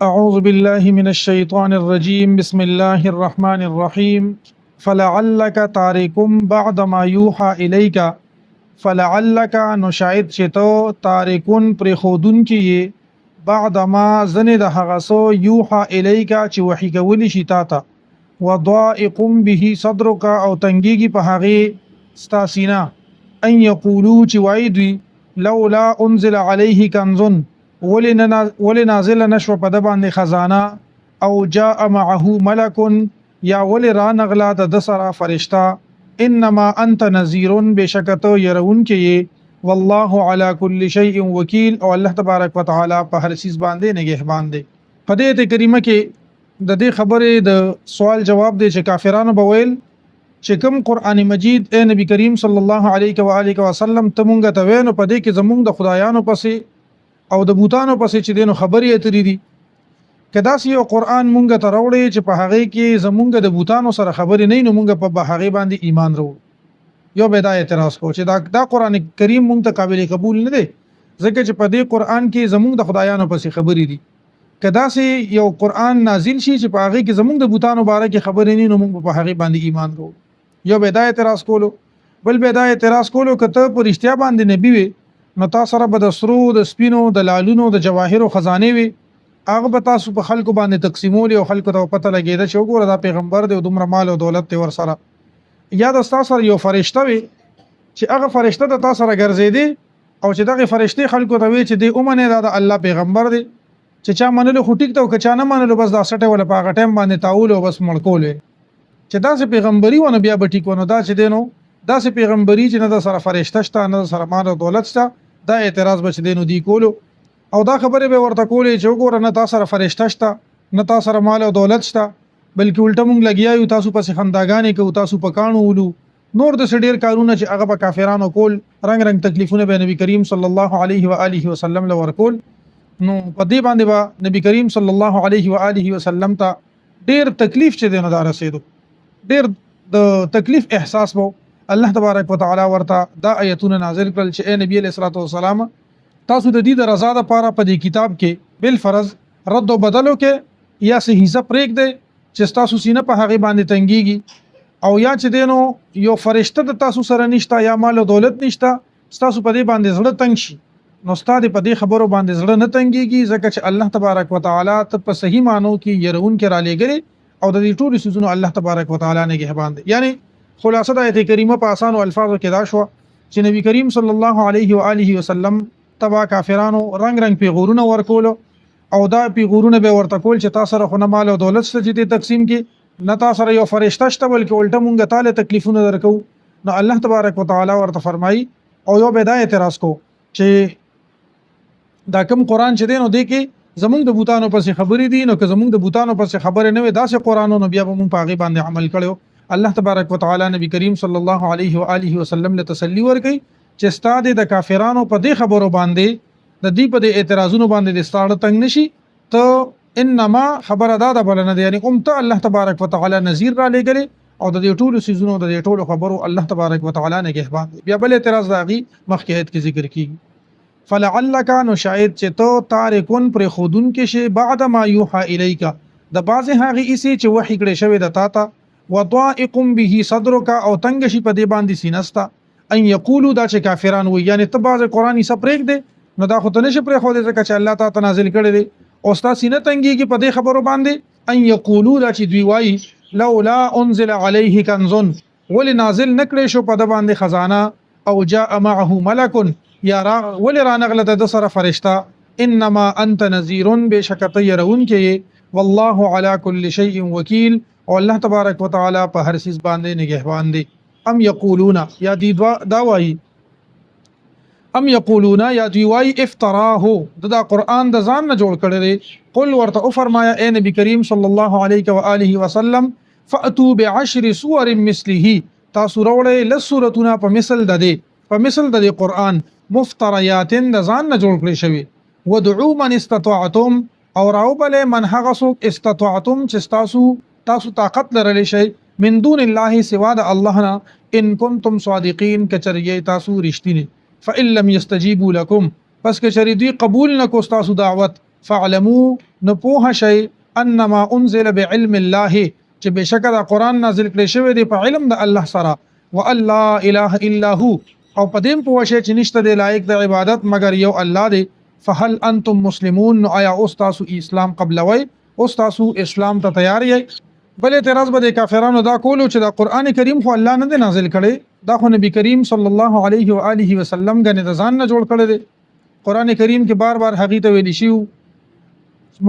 أعوذ بالله من الشيطان الرجيم بسم الله الرحمن الرحيم فلعلك تاركم بعد ما يوحى إليك فلعلك نشاید چتو تارکون پر خودون کی بعد ما زنه د هغه سو یوحى إليك چې وحی کولی شي تا ته وضائق به صدرك او تنگیږي په هغه ستاسینا ان یقولو چې وای دوی لولا انزل عليه كنز ول نازل نشو په د باندې خزانه او جاء معه ملک یا ول را نغلا د سره فرشتہ انما انت نذیر بشکتو يرون کې والله على كل شيء وکیل او الله تبارک وتعالى په هر چیز باندې نگهبان دی. په دې آیت کریمه کې د دې خبرې د سوال جواب دی چې کافرانو بویل چې کوم قران مجید اے نبی کریم صلی الله علیه و آله وسلم ته مونږ ته وینو په دې کې زمونږ د خدایانو پسې او د بوتانو پسې چې دینو خبرې اترې دي کدا سی یو قران مونږ ته راوړي چې په هغه کې زمونږ د بوتانو سره خبرې نه نو مونږ په هغه باندې ایمان وروړو یو بدايه اعتراض کو چې دا قران کریم مونږ ته قابل قبول نه دی ځکه چې په دې قران کې زمونږ د خدایانو پسې خبرې دي کدا سی یو قران نازل شي چې په هغه کې زمونږ د بوتانو باره کې خبرې نه نو مونږ په هغه باندې ایمان وروړو یو بدايه اعتراض کولو بل بدايه اعتراض کولو کته پر اشتیا باندې نبی وي نو تاسو سره به د سرو د سپینو د لالونو د جواهرو خزانه وي هغه به تاسو په خلکو باندې تقسیمول او خلکو ته پته لګیدا چې وګوره دا پیغمبر دی او دومره مال او دولت دی ور سره یا د تاسو سره یو فرشته وي چې هغه فرشته د تاسو سره ګرځېدي او چې دغه فرشته خلکو ته وي چې دی اومنه دا د الله پیغمبر دی چې چا منلو خو ټیک ته او که چا نه منلو بس دا سټه ولا په هغه ټیم باندې تاول او بس مړکول چې دا سه پیغمبري ونه بیا به ټیک ونه دا چې دینو دا سه پیغمبري چې نه د سره فرشته شته نه سره مال او دولت شته دا اعتراض بچ دینو دی کولو او دا خبره به ورته کولې چې وګوره نه تاسو سره فرشته شته نه تاسو سره مال او دولت شته بلکې الټه مونږ لګیایو تاسو پسې خنداګانې کو تاسو پکانو ولو نور د سډیر کارونه چې هغه په کافرانو کول رنگ تکلیفونه به نبی کریم صلی الله علیه و آله وسلم لور کول نو په دې باندې با نبی کریم صلی الله علیه و آله وسلم ته ډیر تکلیف چې دینه دار رسیدو ډیر د تکلیف احساس وو الله تبارک وتعالى ورته دا آیتونه نازل کړل چې اے نبی علیہ الصلوۃ والسلام تاسو د دې د رضا لپاره په دې کتاب کې بل فرض رد او بدلو کې یا سه حصہ پریک دی چې تاسو سینه په هغه باندې تنګيږي او یا چې دینو یو فرشته د تاسو سره نشته یا مال او دولت نشته تاسو په دې باندې زړه تنګ شي نو ستاسو په دې خبرو باندې زړه نه تنګيږي ځکه چې الله تبارک وتعالى ته په صحیح معنی کې يرون کې را لګري او د دې ټول سيزونو الله تبارک وتعالى نه نگهبان دي یعنی خلاصه د آیت کریمه په آسانو الفاظو کې دا شو چې نبی کریم صلی الله علیه و آله وسلم تبا کافرانو رنگ پیغورونه ورکول او دا پیغورونه به ورته کول چې تاسو سره خو نه مال او دولت شته چې تقسیم کې نه تاسو سره یو فرشته شته بلکې الټه مونږه تعالی تکلیفونه درکو نو الله تبارک وتعالى ورته فرمایي او یو بدايه اعتراض کو چې دا کوم قران چې دین او دی کې زمونږ د بوتانو پسې خبرې دي نو که زمونږ د بوتانو پسې خبرې نه وي دا سه قرانونو بیا به مونږ په هغه باندې عمل کړو الله تبارک وتعالى نبی کریم صلی الله علیه و آله وسلم له تسلی ورکړي چې ستاده د کافرانو په دې خبرو باندې د دې په اعتراضونو باندې د ستاړه تنگ نشي ته انما خبر ادا ده بلنه دي یعنی ته الله تبارک وتعالى نذیر را لګلي او د دې ټولو سيزونو د دې ټولو خبرو الله تبارک وتعالى نگهبان بیا بل اعتراض داغي مخکې آیت کې ذکر کیږي فلعلک نو شاید چې تو تارکون پر خودون کې شی بعد ما یوحى الیک د باز هغه اسی چې وحی کړي شوی د تا ته وضائق به صدرك او تنگ شي په دې باندې سینستا ان یقولوا دا چې کافران وي یعنی ته باز قرآنی سپریک دي نو دا خو ته نشي پرې خو دې ځکه چې الله تعالی نازل کړي دي او ستا سینه تنګيږي په دې خبرو باندې ان یقولوا دا چې دوی وایي لولا انزل عليه كنز ول نازل نکړي شو په د باندې خزانه او جاء معه ملک یا ول را نغله د سره فرشتہ انما انت نذیر بشکته يرون کې والله على كل شيء وکیل او الله تبارک وتعالى په هر چیز باندې نگهبان دي ام یقولون یا دی دا وایي ام یقولون یا دی وایي افتراه دا قران د ځان نه جوړ کړی دی قل ورته او فرمایا اے نبی کریم صلی الله علیه و آله وسلم فاتوا بعشر سور مثله تاسو وروړی ل سورتونه په مثل د قران مفتریات د ځان نه جوړ کړی شوی ودعوا من استطعتم او راوبل من هغه څوک استطعتم چې تاسو طاقت لرلی شي من دون الله سوا د الله نه ان کنتم صادقین کچریه تاسو رښتینی فإن لم يستجيبوا لكم پس کچری دوی قبول نکو تاسو دعوت فعلموا نو پوه شئ انما انزل بعلم الله چې بشکره دا قران نازل کړی شوی دی په علم د الله سره والله اله الا هو او په دې پوه شئ چې نشته دی لایق د عبادت مگر یو الله دی فهل انتم مسلمون نو آیا اوس تاسو اسلام قبلوي اوس تاسو اسلام ته تیار یې بل اعتراض به د کافرانو دا کولو چې د قران کریم خو الله نه نازل کړي دا خو نبی کریم صلی الله علیه و آله وسلم غنه د ځان نه جوړ کړی دی قران کریم کې بار بار هغه ته ویل شي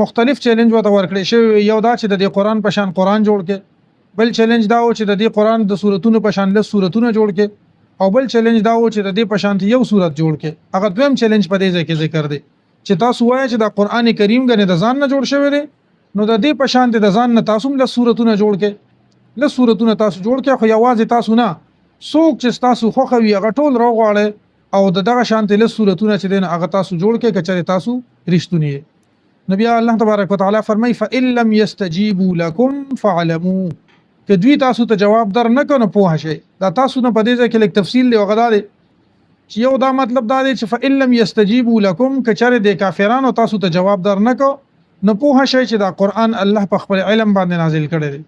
مختلف چیلنج وته ورکړي شوی یو دا چې د قران په شان قران جوړ کې بل چیلنج دا و چې د قران د سوراتونو په شان له سوراتونو جوړ کې او بل چیلنج دا و چې د په شان یو سورات جوړ کې هغه دویم چیلنج په دې ځای کې ذکر دی چې تاسو وایئ چې د قران کریم غنه د ځان نه جوړ شوی دی نو د دې په شان د ځان نه تاسو له سوراتونو جوړ کې له سوراتونو تاسو جوړ کې خو یوازې تاسو نه څوک چې تاسو خوخوي هغه ټول راغواړي او دغه شان له سوراتونو چې دین هغه تاسو جوړ کې کچره تاسو رښتونی نبی الله تبارک وتعالى فرمای فإن لم يستجيبوا لكم فاعلموا کدوی تاسو ته جواب در نه کنه پوه شئ دا تاسو نه پدې ځکه لیک تفصیل دی وغدا دی چې یو دا مطلب دا دی چې فإن لم يستجيبوا لكم کچره د کافرانو تاسو ته جواب در نه کو نو پوه شئ چې دا قران الله په خپل علم باندې نازل کړی دی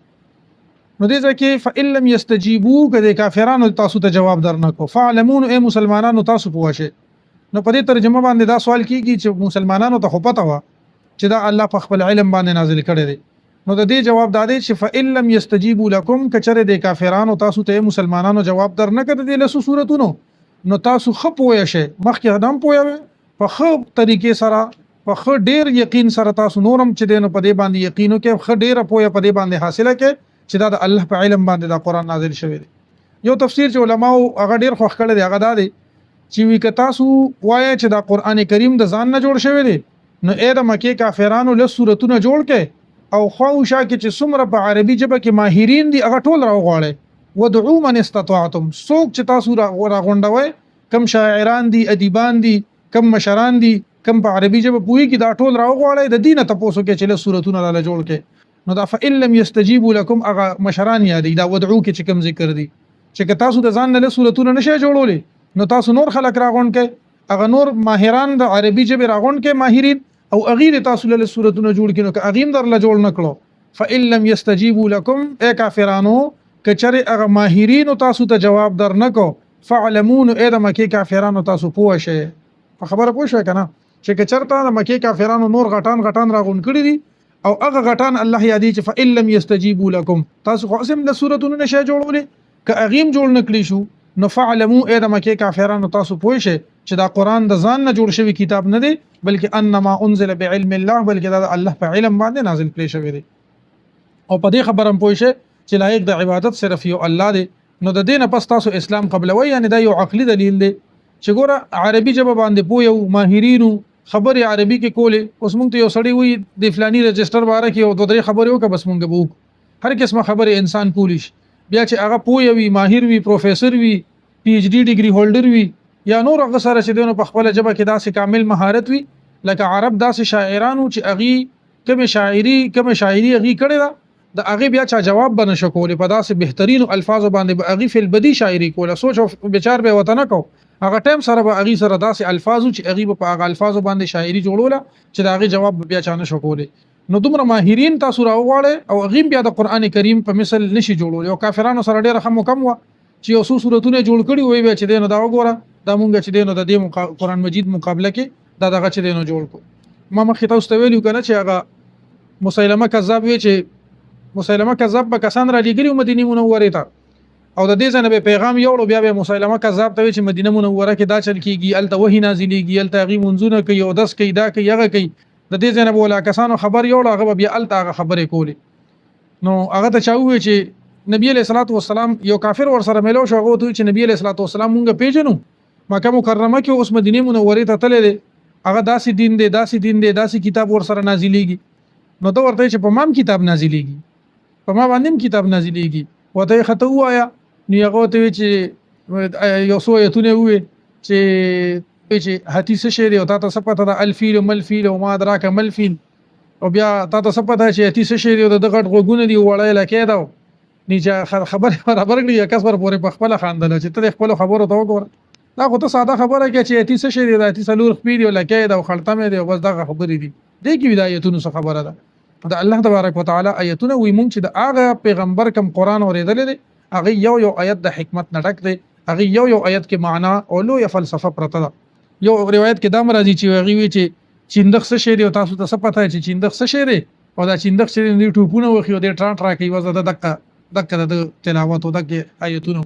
نو دې ځکه فإن لم يستجيبوا کده کافرانو تاسو ته جواب در نه کو فعلمون اي مسلمانانو تاسو پوه شئ نو په دې ترجمه باندې دا سوال کیږي چې مسلمانانو ته خو پته و چې دا الله په خپل علم باندې نازل کړی دی نو د دې جواب دا دی چې فإن لم يستجيبوا لكم کچره د کافرانو تاسو ته مسلمانانو جواب در نه کړی دی له سورتونو نو تاسو خپوي شئ مخکې قدم پوي په خو طریقې سره په خو ډیر یقین سره تاسو نورم چې دین په دې باندې یقینو کې خو ډیر پوي په دې باندې حاصله کې چې دا د الله په علم باندې دا قران نازل شوی دی یو تفسیر چې علماو هغه ډیر خوښ کړی دی هغه دا دی چې وی که تاسو وایي چې دا قران کریم د ځان نه جوړ شوی دی نو اې د مکه کافرانو له سورتونه جوړ کې او خواوشا کې چې څومره په عربي ژبه کې ماهرین دي هغه ټول راوغواړي ودعوا من استطعتم سوق چې تاسو راغونډوي کم شاعران دي ادیبان دي کم مشران دي کم په عربي ژبه پوي کې دا ټول راوغواړي د دینه تاسو کې چې له سورتونه لاله جوړ کې نو دا فإن لم يستجيبوا لكم هغه مشران یادي دا ودعو کې چې کم ذکر دي چې تاسو د ځان له سورتونه نشي جوړولې نو تاسو نور خلک راغون کې هغه نور ماهران د عربي ژبه راغون کې ماهرین او اغیر تاسو له سورتونه جوړ کینو که اغیم در له جوړ نکړو فإن لم يستجيبوا لكم اي کافرانو کچره هغه ماهرین تاسو ته جواب در نکو فعلمون اي د مکه کافرانو تاسو پوه شئ په خبره پوه شئ کنه چې کچرته د مکه کافرانو نور غټان راغون کړی دي او هغه غټان الله یادی چې فإن لم يستجيبوا لكم تاسو خو اسم له سورتونه نشه جوړولې که اغیم جوړ نکړي شو نو فعلموا اي د مکه کافرانو تاسو پوه شئ چې دا قران د ځان نه جوړ شوی کتاب نه دی بلکې انما انزل بعلم الله بلکې دا الله په علم باندې نازل کړی شوی دی او په دې خبرم پوه شئ چې لایق د عبادت صرف یو الله دی نو د دینه پس تاسو اسلام قبلوي یعنی دا یو عقلی دلیل دی چې ګوره عربي ژبه باندې پوه یو ماهرینو خبرې عربي کې کولې اوس مونږ ته یو سړی وي د فلانی رجستر باره کې او دوه درې خبرې وکړه بس مونږ به وکړو هر قسمه خبرې انسان کولیش بیا چې هغه پوه وي ماهر وي پروفیسور وي پی ایچ ډی ډیګري هولډر وي یا نور هغه سره چې دونه په خپل ژبه کې داسې کامل مهارت وي لکه عرب داسې شاعرانو چې اغي کوم شاعری اغي کړي دا د اغي بیا چا جواب بنه شکولې په داسې بهترین الفاظ باندې اغي فل بدی شاعری کوله سوچ او بیچار به وطن کو هغه ټیم سره به اغي سره داسې الفاظ چې اغي په هغه الفاظ باندې شاعری جوړوله چې د اغي جواب بیا چا نه شکولې نو دومره ماهرین تاسو راوغواړي او اغي بیا د قران کریم په مثل نشي جوړول او کافرانو سره ډیره کم و چې یو سورتونه جوړ کړي وي چې دینه دا وګوره دا مونږ چې دینه د دې قران مجید مقابله کې دا دغه چې دینه جوړ کو ما مخې تاسو ته ویلو کنه چې هغه مسیلمه کذاب وی چې مسیلمه کذاب به کسان را لګري مدینه منوره ته او د دې ځنه به پیغام یوړو بیا به مسیلمه کذاب ته چې مدینه منوره کې دا چل کیږي الته وਹੀ نازلېږي الته غي منځونه کوي او داس کوي دا کوي هغه کوي د دې ځنه بولا کسانو خبر یوړو هغه بیا الته هغه خبرې کولی نو هغه ته چاوي چې نبی علیہ الصلوۃ والسلام یو کافر ور سره ملو شو هغه ته چې نبی علیہ الصلوۃ والسلام مونږ پیژنو مکه مکرمه کې اوس مدینه منوره ته تللی هغه داسې دین دی داسې کتاب ور سره نازلېږي نو دا ورته چې په مام کتاب نازلېږي په ما باندې کتاب نازلېږي وته خطا وایا نو هغه ته چې یو سو یتونه وي چې حدیث شعر او تاسو پته دا الفیل ملفیل او ما دراک ملفیل او بیا تاسو پته چې حدیث شعر او د غټ غوګونه دی وړای لکه دا نیچه خبر برابر کړی کسبر پورې په خپل خاندل چې ته خپل خبرو ته وګوره دا خو ته ساده خبره کې چې حدیث شعر دی حدیث لور خپل لکه دا خلطمه دی بس دا خبرې دي دې کې آیتونو څخه خبره ده د الله تبارک وتعالى آیتونه وي مونږ چې د هغه پیغمبر کم قران اوریدل دي هغه یو آیت د حکمت نه ډک دی هغه یو آیت کې معنا او لوی فلسفه پرته ده یو روایت کې دا مرضی چې هغه وی چې چیندخ څه شی دی او تاسو ته څه پته چې چیندخ څه شی دی او دا چیندخ چې دی ټوپونه وخیو دی ټرا کوي وزه د دقه د تلاوت او د آیتونو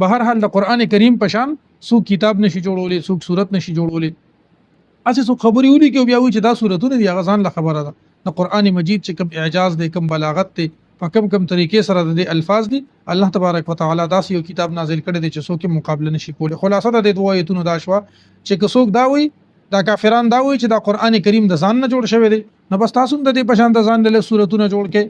بهر حال د قران کریم پشان سو کتاب نشي جوړولې سو صورت نشي جوړولې اسی سو خبري ولي کې بیا وی چې دا صورتونه دی هغه ځان له خبره ده د قران مجید چې کوم اعجاز دی کوم بلاغت دی په کوم طریقې سره د الفاظ دي الله تبارک وتعالى داس یو کتاب نازل کړی دی چې څوک مقابله نشي کولی خلاصه د دې آیتونو دا شوا چې څوک دا وی دا کافران دا وی چې دا قران کریم د ځان نه جوړ شوی دی نو بس تاسو د دې پشان د ځان له صورتونه جوړ کې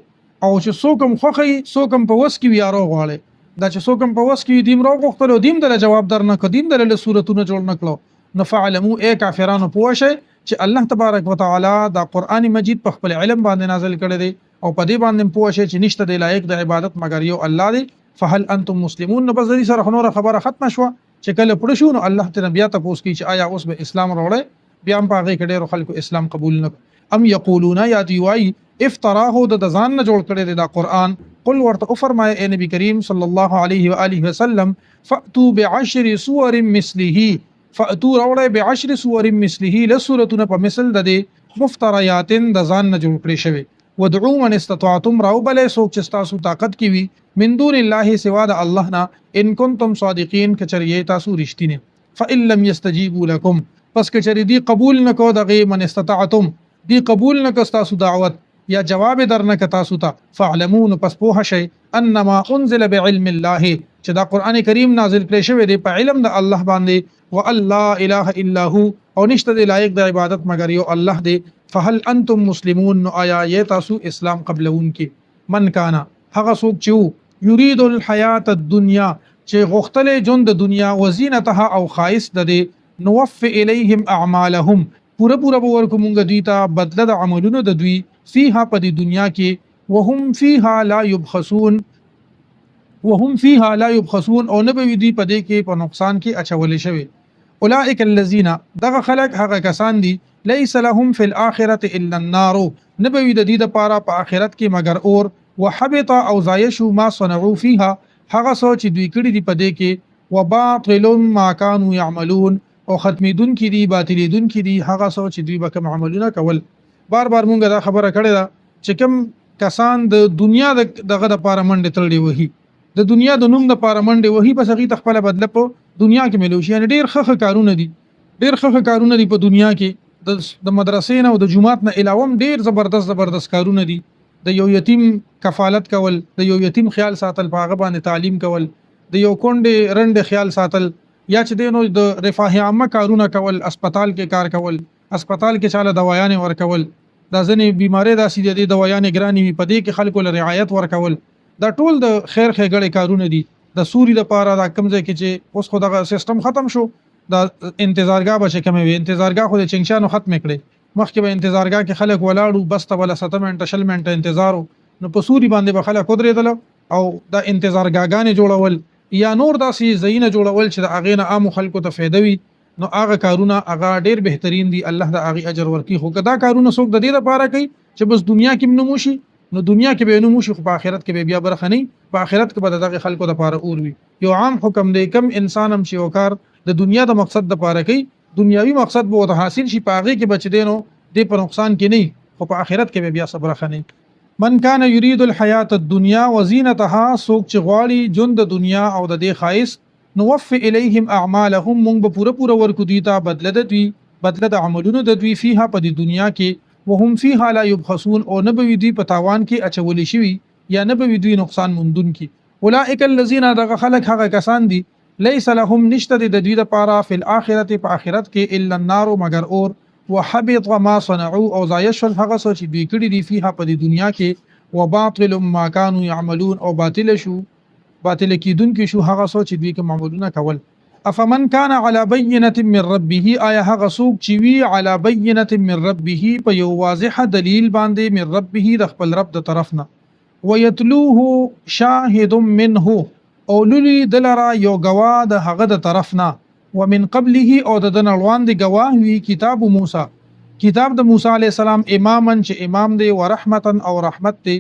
او چې څوک خوخی څوک په وس کې ویارو غواړي دا چې څوک په وس کې دیم راو غوښتلو دیم د جواب درنه کدیم د له صورتونه جوړ نکړو نو فعلمو ای کافرانو پوښی چې الله تبارک وتعالى دا قران مجید په خپل علم باندې نازل کړی دی او په دې باندې پوښی چې نشته د لایق د عبادت مگر یو الله دی فهل انتم مسلمون نو بس دې سره نور خبره ختم شوه چې کله پړ شو نو الله تعالی بیا تاسو کوي چې آیا اوس به اسلام راوړی بیا په هغه کې ډېر خلکو اسلام قبول نه ام یقولون یا دی وای افتراه د ځان نه جوړ کړی دی دا قران قل ورته فرمای اے نبی کریم صلی الله علیه و آله وسلم فاتوا بعشر سور مثله فاتوا راوړی بعشر سور مثله لسورتون په مثل د مفتریات د ځان نه جوړ کړی شوی ودعوا من استطعتم راو بلې سوک چې تاسو طاقت کی وي من دون الله سوا د الله نه ان کنتم صادقین کچریه تاسو رښتینه فان لم يستجيبوا لكم پس کچری دی قبول نکو دغه من استطعتم دی قبول نکو تاسو دعوت یا جواب درنک تاسو ته فعلمون پس پوه شي انما انزل بعلم الله چې دا قران کریم نازل کړی شوی دی په علم د الله باندې و الله اله الا هو او نشته دی لایق د عبادت مگر یو الله دی فهل انتم مسلمون نو آیا یہ تاسو اسلام قبلون کې من کانا هغه څوک چې یرید الحیات الدنیا چې غختل جون د دنیا وزینتها او خایس د نوفي الیهم اعمالهم پورا ور کومګه دوی ته بدله د عملونو د دوی فيها په دې دنیا کې وهم فيها لا يبخسون او نه به دوی په دې کې په نقصان کې اچول شوی اولئک الذين دغه خلق هغه کسان دي ليس لهم في الاخره الا النار نه به د دې لپاره په آخرت کې مگر اور وحبط او زایشوا ما صنعوا فيها هغه سوچ دوی کړی دی په دې کې وباطل ما كانوا يعملون او ختمیدون کی دی باطلیدون کی دی هغه سوچ دوی به کوم عملونه کول بار مونږه دا خبره کړې ده چې کوم کسان د دنیا دغه د پاره منډه تړلې وਹੀ د دنیا د نوم د پاره منډه وਹੀ بس هغه خپل بدله په دنیا کې ملوشي یعنی ډیر خخ کارونه دي په دنیا کې د مدرسې نه او د جمعات نه علاوه ډیر زبردست کارونه دي د یو یتیم کفالت کول د یو یتیم خیال ساتل په هغه باندې تعلیم کول د یو کونډه رنډ خیال ساتل یا چې دینو د رفاه عامه کارونه کول اسپیټال کې کار کول اسپیټال کې چاله دوايانې ورکول دا ځنې بیماری داسې د دوايانې ګرانې په دې کې خلکو له رعایت ورکول دا ټول د خیر ښېګړې کارونه دي د سوري لپاره دا کمزې کې چې اوس خو دغه سیستم ختم شو دا انتظارګاه به کمې وي انتظارګاه خو د چنګشانو ختم کړي مخکې به انتظارګاه کې خلک ولاړو بس ته ولا 7 منټه 10 منټه انتظارو نو په سوري باندې به خلک قدرېدل او دا انتظارګاهګانې جوړول یا نور داسې زینه جوړول چې د اغه نه عام خلکو ته فایده وي نو هغه کارونه هغه ډیر بهترین دي الله د هغه اجر ورکړي خو کدا کارونه څوک د دې لپاره کوي چې بس دنیا کې نموشي نو دنیا کې به نموشي خو په آخرت کې به بیا برخه نه په آخرت کې به دغه خلکو لپاره اور وي یو عام حکم دی کم انسان هم شي وکړ د دنیا د مقصد لپاره کوي دنیاوی مقصد به ته حاصل شي په هغه کې بچ دینو د په نقصان کې نه خو په آخرت کې به بیا صبر خنه من کان یرید الحیات الدنیا وزینتها سوک چې غواړي جون د دنیا او د دې خایس نوفي الیهم اعمالهم مونږ به پورا ورکو دوی ته بدله د عملونو د دوی فيها په دې دنیا کې وهم فيها لا يبخسون او نه به دوی په تاوان کې اچول شي یا نه به دوی نقصان مندون کې اولئک الذین دغه خلق هغه کسان دي ليس لهم نشته د دوی لپاره فی الاخرته په آخرت کې الا النار مگر اور وحبط ما صنعوا او زایش هغه سوچ دوی کړي دي فيها په دې دنیا کې وباطل ما كانوا يعملون او باطل کیدون کې شو هغه سوچ دوی کوم عملونه کول افمن كان على بينه من ربه آیا هغه څوک چې وی على بينه من ربه په یو واضح دلیل باندې من ربه د خپل رب د طرفنا ويتلوه شاهد منه او للی دلرا یو گواه د هغه د طرفنا ومن قبله او د نړوان دی گواه وی کتاب موسی کتاب د موسی علی السلام امامن چې امام دی ورحمتا او رحمت دی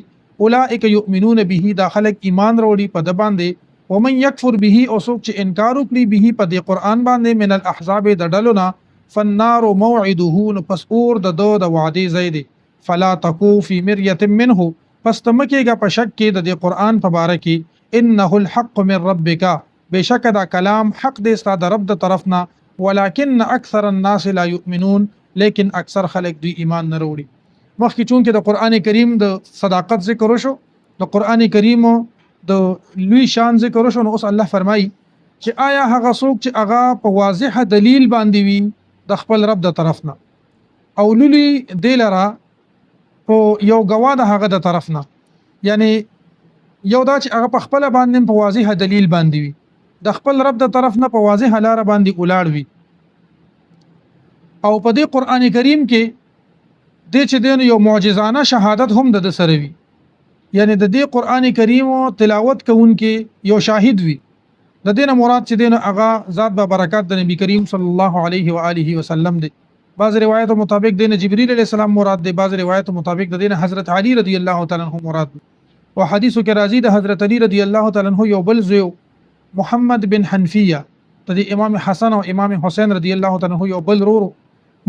اولئک یؤمنون به دا خلق ایمان وروړي په د باندې ومن یکفر به او څوک چې انکار وکړي به په د قران باندې من الاحزاب د ډلونه فالنار موعده نو پس اور د دو د وعده زید فلا تکو فی مریه منه پس تمکیږي په شک کې د قران په باره کې انه الحق من ربک بشک دا کلام حق دی ستاسو رب د طرفنا ولكن اکثر الناس لا یؤمنون لیکن اکثر خلک دوی ایمان نه وروړي مخکې چون کې د قران کریم د صداقت ذکر وشو د قران کریم د لوی شان ذکر وشو نو اوس الله فرمایي چې آیا هغه څوک چې هغه په واضح دلیل باندې وي د خپل رب د طرفنا او لولي دلرا په یو غوا د هغه د طرفنا یعنی یو دا چې هغه په خپل باندې په واضح دلیل باندې وي د خپل رب د طرفنا په واضح لار باندې ولاړ وي او په دې قران کریم کې د چې دین یو معجزانه شهادت هم د سره وي یعنی د دې قران کریم تلاوت کوونکې یو شاهد وي د دینه مراد چې دین هغه ذات به برکات د نبی کریم صلی الله علیه و آله وسلم دی بعض روایتو مطابق دین جبرئیل علیہ السلام مراد دی بعض روایتو مطابق د دین حضرت علی رضی الله تعالی عنہ مراد دی او حدیثو کې راځي د حضرت علی رضی الله تعالی عنہ یو بل زوی محمد بن حنفیه د امام حسن او امام حسین رضی الله تعالی عنہ یو بل رورو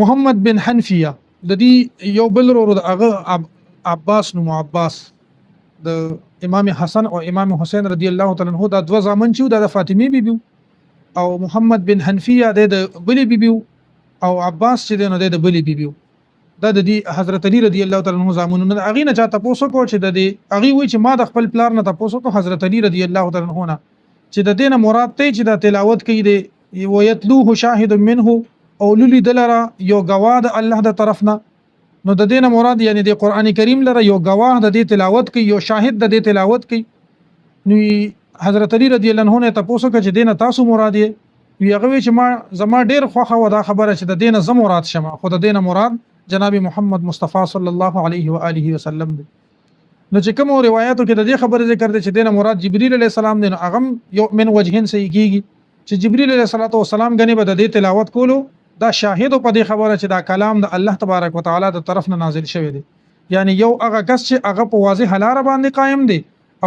محمد بن حنفیه د دې یو بل رورو د هغه عباس نو عباس د امام حسن او امام حسین رضی الله تعالی عنہ دا دوه زامن چې د فاطمی بیبي او محمد بن حنفیه د بلی بیبي او عباس چې د بلی بیبي دا د حضرت علی رضی الله تعالی عنہ زامنونه اغه نه چاته پوسو کو چې د اغه وی چې ما د خپل پلار نه تاسو کو حضرت علی رضی الله تعالی عنہ چې د دینه مراد ته چې د تلاوت کوي دی ويتلوه شاهد منه او للی دلرا یو گواه د الله د طرفنا نو د دینه مراد یعنی د قران کریم لره یو گواه د دې تلاوت کوي یو شاهد د دې تلاوت کوي نو حضرت علی رضی الله عنه ته پوسو کې چې دینه تاسو مراد یې وی هغه چې ما زما ډیر خوخه ودا خبره چې د دینه زم مراد شمه خو د دینه مراد جناب محمد مصطفی صلی الله علیه و آله وسلم دی نو چې کوم روایتو کې د دې خبره ذکر دي چې دینه مراد جبرئیل علیه السلام دی نو هغه یو من وجهین صحیح کیږي چې جبرئیل علیه السلام غنی به د دې تلاوت کولو دا شاهد په دې خبره چې دا کلام د الله تبارک وتعالى د طرف نه نازل شوی دی یعنی یو هغه کس چې هغه په واضح لار باندې قائم دی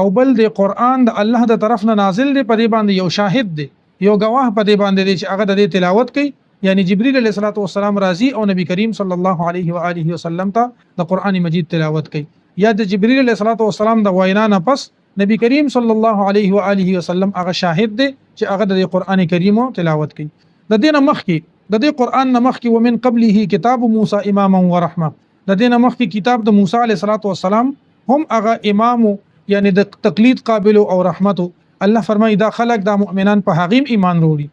او بل د قران د الله د طرف نه نازل دی په دې باندې یو شاهد دی یو گواه په دې باندې دی چې هغه د دې تلاوت کوي یعنی جبرئیل علیه السلام راضی او نبی کریم صلی الله علیه و آله وسلم ته د قران مجید تلاوت کوي یا د جبرئیل علیه السلام د وینا نه پس نبی کریم صلی الله علیه و آله وسلم هغه شاهد دی چې هغه د قران کریم تلاوت کوي د دینه مخکې د دې قران نه مخکې ومن قبله کتاب موسی اماما ورحمه د دې نه مخکې کتاب د موسی علیه السلام هم هغه امام یعنی د تقلید قابل او رحمت الله فرمایي دا خلق د مؤمنان په حقیم ایمان وروړي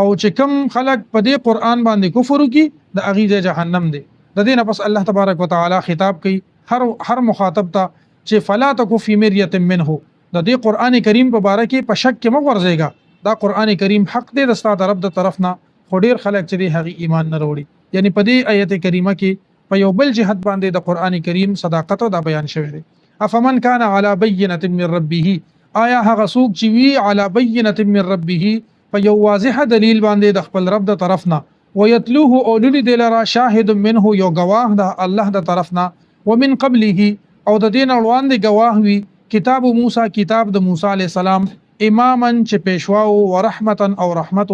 او چې کوم خلق په دې قران باندې کفر وکي د هغه جهنم دی د دې نه پس الله تبارک وتعالى خطاب کوي هر مخاطب ته چې فلا تکو فی مریه منه د دې قران کریم په باره کې په شک کې مو ورځيګا دا قران کریم حق دی د ستاسو رب د طرفنا خو ډیر خلک چې هغه ایمان نه وروړي یعنی په دې آیت کریمه کې په یو بل جهت باندې د قران کریم صداقت او د بیان شوی دی افمن کان علی بینه من ربه آیا هغه څوک چې وی علی بینه من ربه په یو واضح دلیل باندې د خپل رب د طرفنا ويتلوه او للی دلرا شاهد منه یو گواه د الله د طرفنا ومن قبله او د دین وړاندې گواه وی کتاب موسی کتاب د موسی علی السلام امامن چې پېښوا او رحمتا او رحمت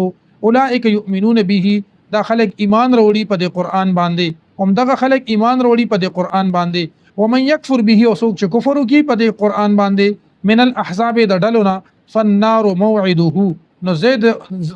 اولئک یؤمنون به دا خلق ایمان وروړي په دې قران باندې هم دغه خلق ایمان وروړي په دې قران باندې ومن یکفر به او څوک چې کفر وکي په دې قران باندې من الاحزاب د ډلونه فالنار موعده نو زید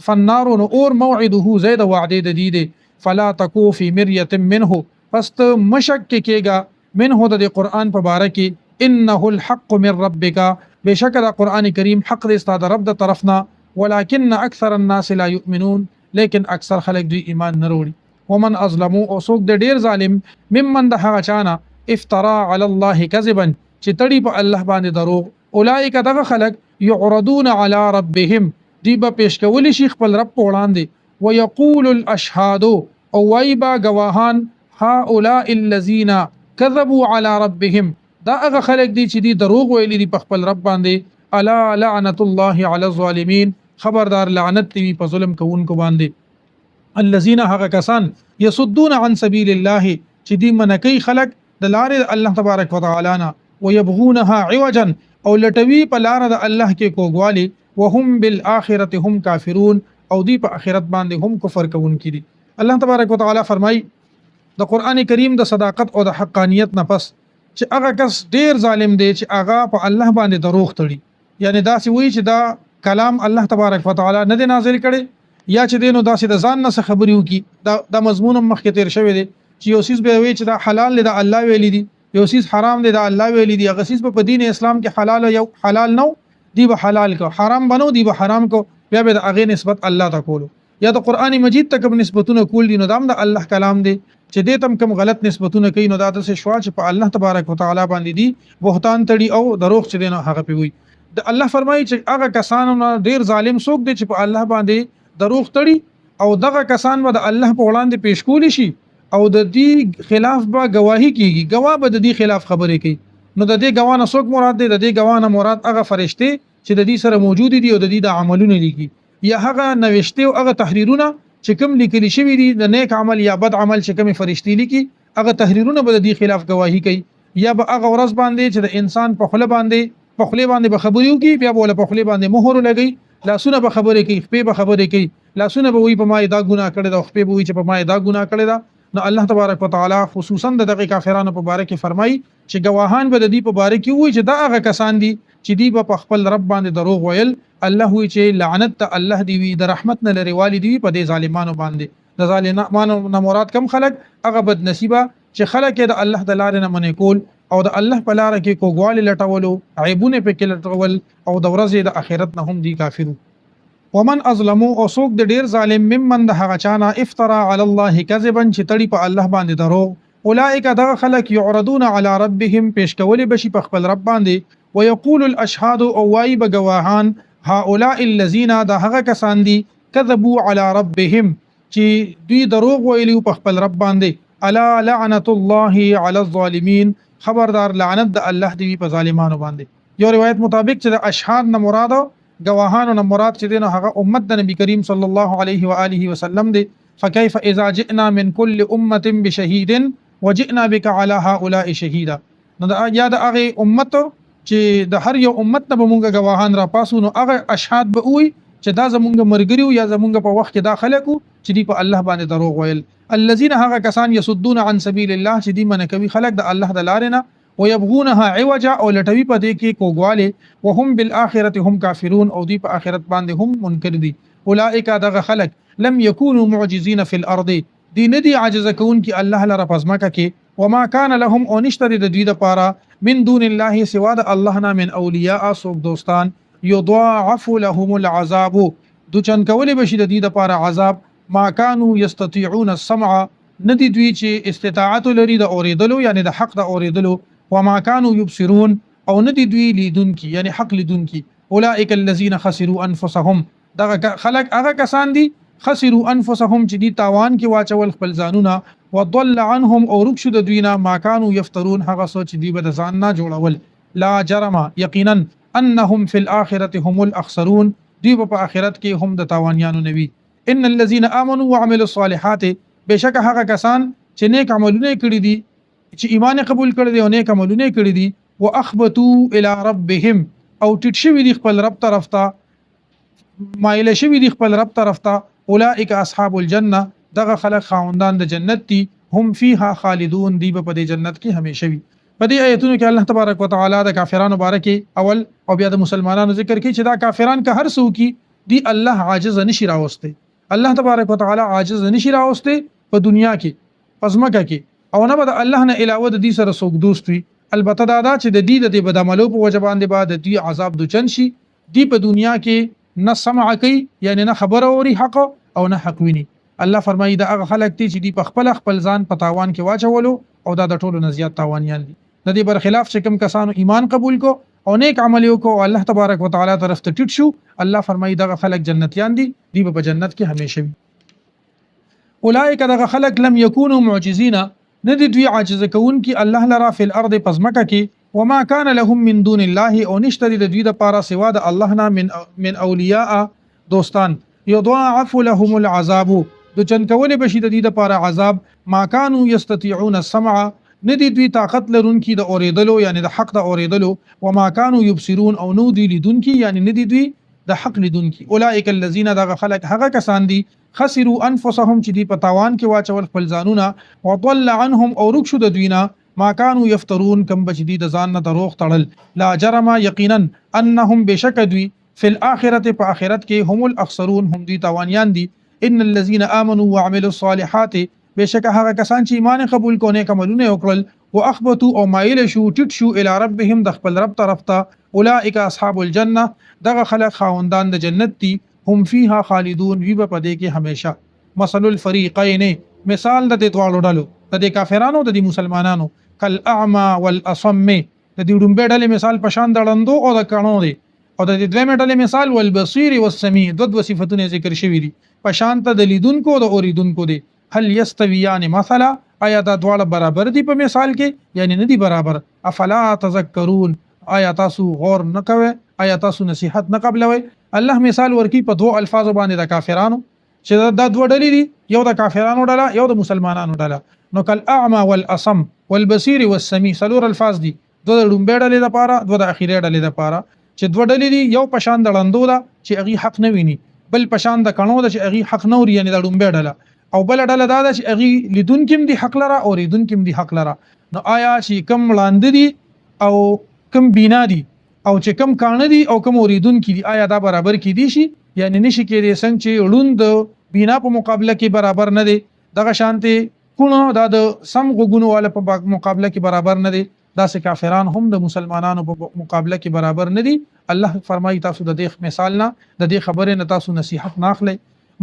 فالنار نو اور موعده زید وعده د دې فلا تکو فی مریه منه پس مشک کېګا منه د قران په باره کې انه الحق من ربک بشک د قران کریم حق د استاد رب د طرفنا ولكن اکثر الناس لا يؤمنون لیکن اکثر خلک دوی ایمان نه وروړي ومن ازلمو او څوک د ډیر ظالم ممن د هغه چانه افترا علی الله کذبا چې تړي په الله باندې دروغ اولئک دغه خلک يعرضون علی ربهم دی به پیش کولی شي خپل رب په وړاندې ويقول الاشهاد او وایبا گواهان هؤلاء الذين كذبوا على ربهم دا هغه خلک دي چې دی دروغ ویلي دي په خپل رب باندې الا لعنت الله علی الظالمین خبردار لعنت دی په ظلم کوونکو باندې الذين هغه کسان يصدون عن سبيل الله چې دی منکی خلق د لارې الله تبارک وتعالى نه ويبغونها عوجا او لټوي په لار د الله کې کوګوالي وهم بالآخرة هم کافرون او دی په آخرت باندې هم کفر کوونکي دي. الله تبارک وتعالى فرمای د قران کریم د صداقت او د حقانیت نه پس چې هغه کس ډیر ظالم دی چې هغه په الله باندې دروغ تړي، یعنی دا سی وی چې دا کلام الله تبارک وتعالى نه دی نازل کړي یا چې دینو داسې د ځان نه خبرې وکي. دا مضمون مخکې تیر شوی دی چې یو سیس به وی چې دا حلال دی دا الله ویلی دی، یو سیس حرام دی دا الله ویلی دی. هغه سیس په دین اسلام کې حلال یو حلال نو دی به حلال کو، حرام بنو دی به حرام کو، بیا به د هغه نسبت الله ته کولو یا د قران مجید ته کوم نسبتونه کول دي نو دا د الله کلام دی. چې دې تم کوم غلط نسبتونه کوي نو دا د شوا چې په الله تبارک وتعالى باندې دي بهتان تړي او دروغ چې دینه هغه پی وي. د الله فرمایي چې هغه کسانو ډیر ظالم څوک دي چې په الله باندې دروغ تړي او دغه کسان به د الله په وړاندې پیش کول شي او د دې خلاف به گواهی کیږي، گواه به د دې خلاف خبرې کوي. نو د دې گواه نه څوک مراد دی؟ د دې گواه نه مراد هغه فرشته چې د دې سره موجود دي او د دې د عملونه لیکي یا هغه نوشته او هغه تحریرونه چې کوم لیکل شوی دي د نیک عمل یا بد عمل چې کوم فرشتي لیکي هغه تحریرونه به د دې خلاف گواهی کوي. یا به هغه ورځ باندې چې د انسان په خله باندې به خبرې وکي بیا به په خله باندې مهر لګي، لاسونه به خبرې کوي، خپې به خبرې کوي، لاسونه به وي په ما دا ګناه کړی دا، خپې به وي چې په ما دا ګناه کړی دا. نو الله تبارک وتعالى خصوصا د دغه کافرانو په باره کې فرمایي چې گواهان به د دې په باره کې وي چې دا هغه کسان دي چې دی په خپل رب باندې دروغ ویل. الله وی چې لعنت الله دی وی د رحمت نه لري والدي په دې ظالمانو باندې. د ظالمانو نه مراد کم خلق هغه بد نصیبه چې خلق د الله د لارې نه منې کول او د الله په لار کې کوګوالي لټولو، عیبونه په کې لټول او د ورځې د آخرت نه هم دي کافرو. ومن ازلمو او سوک د ډیر ظالم ممن د هغه چانا افترا علی الله کذبا چې تړي په الله باندې دروغ. اولئک دغه خلق یعرضون علی ربهم پیش کولی بشي په خپل رب باندې ويقول الاشهاد او وای بگواهان هؤلاء الذين دا هغه کسان دي كذبوا على ربهم چې دوی دروغ ویلو په خپل رب باندې. الا لعنت الله على الظالمين، خبردار لعنت د الله دی په ظالمانو باندې. یو روایت مطابق چې د اشهاد نه مراد گواهانو نه مراد چې دینه هغه امت د نبی کریم صلی الله علیه و آله وسلم دی. فكيف اذا جئنا من كل امه بشهيد وجئنا بك على هؤلاء شهيدا. نو دا یا د هغه امت چې د هر یو امت نه مونږه گواهان را پاسو نو هغه اشهاد به وي چې دا زمونږ مرګریو یا زمونږ په وخت کې داخله کو چې دی په الله باندې دروغ ویل. الذين هغه کسان يصدون عن سبيل الله چې دی من کوي خلق د الله د لارې نه ويبغونها عوجا او لټوي په دې کې کوګواله وهم بالآخرة هم کافرون او دی په آخرت باندې هم منکر دي. اولئک دغه خلق لم يكونوا معجزين في الارض، دی ندی عاجز کون کی الله لره پزماکه کې وما كان لهم او نشتری د دوی د پاره من دون الله سوا د الله نه من اولیاء سوک دوستان یضاعف لهم العذاب دو چن کولی بشي د دې د پاره عذاب. ما كانوا يستطيعون السمع، ندی دوی چې استطاعت لري د اوریدلو یعنی د حق د اوریدلو. وما كانوا يبصرون او ندی دوی لیدون کی یعنی حق لیدون کی. اولئک الذين خسروا انفسهم، دغه خلق هغه کسان دي خسروا انفسهم چې دي تاوان کې واچول خپل ځانونه. وضل عنهم او رکشو د دوینا ما كانوا يفترون، هغه سوچ دی به د ځان نه جوړول. لا جرم یقینا انهم في الاخره هم الاخسرون، دی په آخرت کې هم د تاوانیانو نوي. ان الذين امنوا وعملوا الصالحات، بشک هغه کسان چې نیک عملونه کړی دي چې ایمان قبول کړی دی او نیک عملونه کړی دي واخبتوا الى ربهم او ټټ شوی دی خپل رب طرف ته، مایل شوی دی خپل رب طرف ته. اولئک اصحاب الجنه، دغه خلق خاوندان د جنت دي. هم فيها خالدون، دی په دې جنت کې همیشه وي. په دې آیتونو کې الله تبارک وتعالى د کافرانو بارکه اول او بیا د مسلمانانو ذکر کوي چې دا کافران که هر څو کی دی الله عاجز نشي راوسته. الله تبارک وتعالى عاجز نشي راوسته په دنیا کې پزماکه کې او نه به الله نه علاوه د دې سره څوک دوست وي. البته دا چې د دې د بدعملو په وجه باندې بعد د دې عذاب دوچن شي. دی په دنیا کې نه سمع کوي یعنی نه خبر اوري حق او نه حق ویني. الله فرمایي دا هغه خلک دي چې دی په خپل ځان په تاوان کې واچولو او دا د ټولو نه زیات تاوانیان دي. د دې برخلاف چې کوم کسانو ایمان قبول کو او نیک عمل وکړو او الله تبارک وتعالى طرف ته ټیټ شو، الله فرمایي دغه خلک جنتیان دي، دی په جنت کې همیشه وي. اولئک دغه خلک لم یکونوا معجزین، ندی دوی عاجز کون کی الله لرا فی الارض پزمکه کې. وما كان لهم من دون الله، او نشتری د دوی د پاره سوا د الله نه من اولیاء دوستان. یضاعف لهم العذاب، د چن کولې بشي د دې لپاره عذاب. ما كانوا يستطيعون السمع ندی دوی طاقت لرونکي د اوریدلو یعنی د حق د اوریدلو، وما كانوا يبصرون او نو دی لیدونکي یعنی ندی دوی د حق لیدونکي. اولئک الذین دغه خلق هغه کسان دي خسروا انفسهم چې دی په تاوان کې واچول خپل ځانونه، وضل عنهم او رک شو د دوینا ما كانوا يفترون کم بچ دی د ځان نه دروغ تړل. لا جرم یقینا انهم بشک دوی فی الاخرته په آخرت کې هم الاخسرون هم دوی تاوانیان دي. ان الذين امنوا وعملوا الصالحات بشک هغه کسان چې ایمان قبول کو نیک عملونه وکړل، واخبتوا او مایل شو ټټ شو الی ربهم د خپل رب طرف ته، اولئک اصحاب الجنه دغه خلق خاوندان د جنت دي، هم فيها خالدون وی په دې کې همیشه. مثل الفریقین مثال د دواړو ډلو د کافرانو د مسلمانانو، کل اعمى والاصم د دې ډومبه ډلې مثال پشان د لندو او د کڼو دی، او د دې دویمه ډلې مثال والبصیر والسمیع دو صفاتونه ذکر شوی دي پشان ته د لیدونکو او د اوریدونکو دي. هل یستویان مثلا آیا دا دواړه برابر دي په مثال کې یعنی نه دي برابر. افلا تذکرون آیا تاسو غور نه کوئ، آیا تاسو نصیحت نه قبلوي. الله مثال ورکی په دوه الفاظ باندې د کافرانو چې دا دوه ډلې دي، یو د کافرانو ډله یو د مسلمانانو ډله. نو کل اعمى والاصم والبصیر والسمیع څلور الفاظ دي، دوه د ډومبه ډلې لپاره دوه د اخیری ډلې لپاره. چې دوه ډلې دي، یو پشان د لندو ده چې هغه حق نه ویني، بل پشان د کڼو ده چې هغه حق نه وري یعنی د ډومبه ډله، او بل ډله دا ده چې هغه لیدونکم دي حق لره او ریدونکم دي حق لره. نو آیا چې کم وړاندې دي او کم بینا دي او چې کم کانه دي او کم اوریدونکي دي آیا دا برابر کې دي شي؟ یعنی نشي کېدی څنګه چې وړوند بینا په مقابله کې برابر نه دي، دغه شانتي کونو دا د سم غوګونو والا په مقابله کې برابر نه دي، دا سه کافران هم د مسلمانانو په مقابله کې برابر نه دي. الله فرمایي تاسو د دې مثال نه د دې خبرې نه تاسو نصیحت ناخلئ.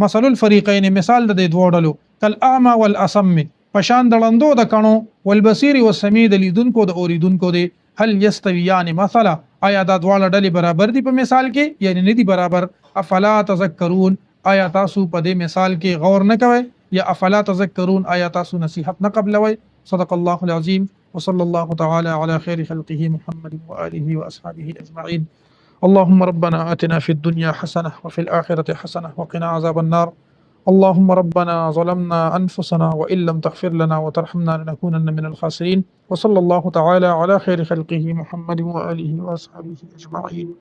مثل الفریقین مثال د دوه ډلو، کل اعمى والاصم پشان د لندو د کڼو، والبصیر والسمیع د لیدونکو د اوریدونکو دي. هل یستویان مثلا آیا دا دواړه ډلې برابر دي په مثال کې یعنی نه دي برابر. افلا تذکرون آیا تاسو په دې مثال کې غور نه کوئ، یا افلا تذکرون آیا تاسو نصیحت نه قبلوي. صدق الله العظیم وصلى الله تعالى على خير خلقه محمد وآله وأصحابه أجمعين. اللهم ربنا آتنا في الدنيا حسنة وفي الآخرة حسنة وقنا عذاب النار. اللهم ربنا ظلمنا أنفسنا وإن لم تغفر لنا وترحمنا لنكونن من الخاسرين. وصلى الله تعالى على خير خلقه محمد وآله وأصحابه أجمعين.